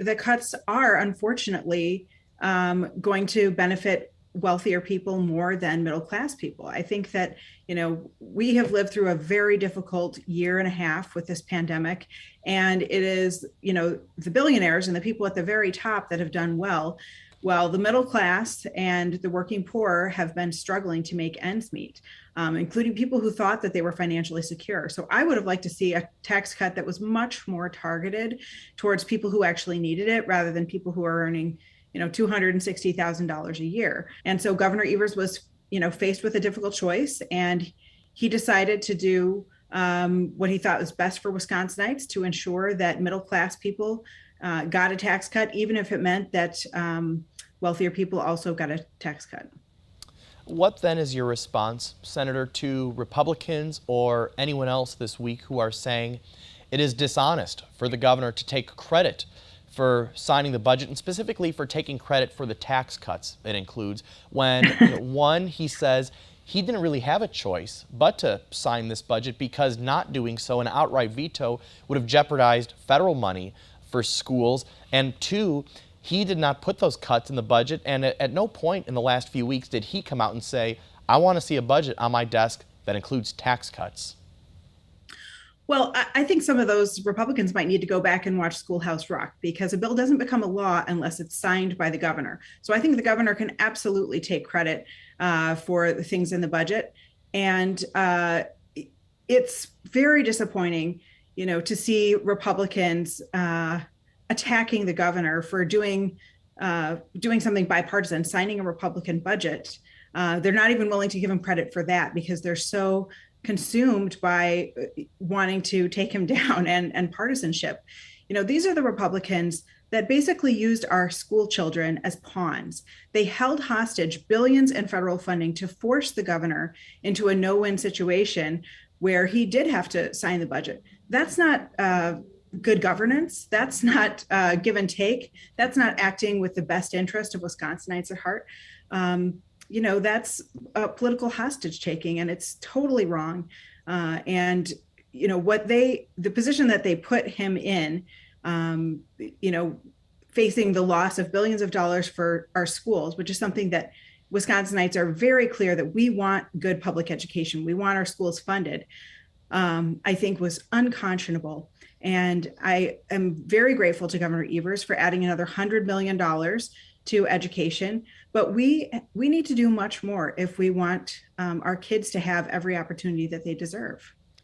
the cuts are unfortunately going to benefit wealthier people more than middle class people. I think that, we have lived through a very difficult year and a half with this pandemic. And it is, the billionaires and the people at the very top that have done well, while the middle class and the working poor have been struggling to make ends meet, including people who thought that they were financially secure. So I would have liked to see a tax cut that was much more targeted towards people who actually needed it rather than people who are earning $260,000 a year. And so Governor Evers was, faced with a difficult choice, and he decided to do what he thought was best for Wisconsinites to ensure that middle class people got a tax cut, even if it meant that wealthier people also got a tax cut. What then is your response, Senator, to Republicans or anyone else this week who are saying it is dishonest for the governor to take credit for signing the budget, and specifically for taking credit for the tax cuts it includes, when one, he says he didn't really have a choice but to sign this budget because not doing so, an outright veto, would have jeopardized federal money for schools, and two, he did not put those cuts in the budget, and at no point in the last few weeks did he come out and say, I want to see a budget on my desk that includes tax cuts. Well, I think some of those Republicans might need to go back and watch Schoolhouse Rock, because a bill doesn't become a law unless it's signed by the governor. So I think the governor can absolutely take credit for the things in the budget. And it's very disappointing, to see Republicans attacking the governor for doing something bipartisan, signing a Republican budget. They're not even willing to give him credit for that because they're so consumed by wanting to take him down and partisanship. These are the Republicans that basically used our school children as pawns. They held hostage billions in federal funding to force the governor into a no-win situation where he did have to sign the budget. That's not good governance. That's not give and take. That's not acting with the best interest of Wisconsinites at heart. That's a political hostage taking, and it's totally wrong. And the position that they put him in, facing the loss of billions of dollars for our schools, which is something that Wisconsinites are very clear that we want good public education. We want our schools funded. I think was unconscionable. And I am very grateful to Governor Evers for adding another $100 million to education. But we need to do much more if we want our kids to have every opportunity that they deserve.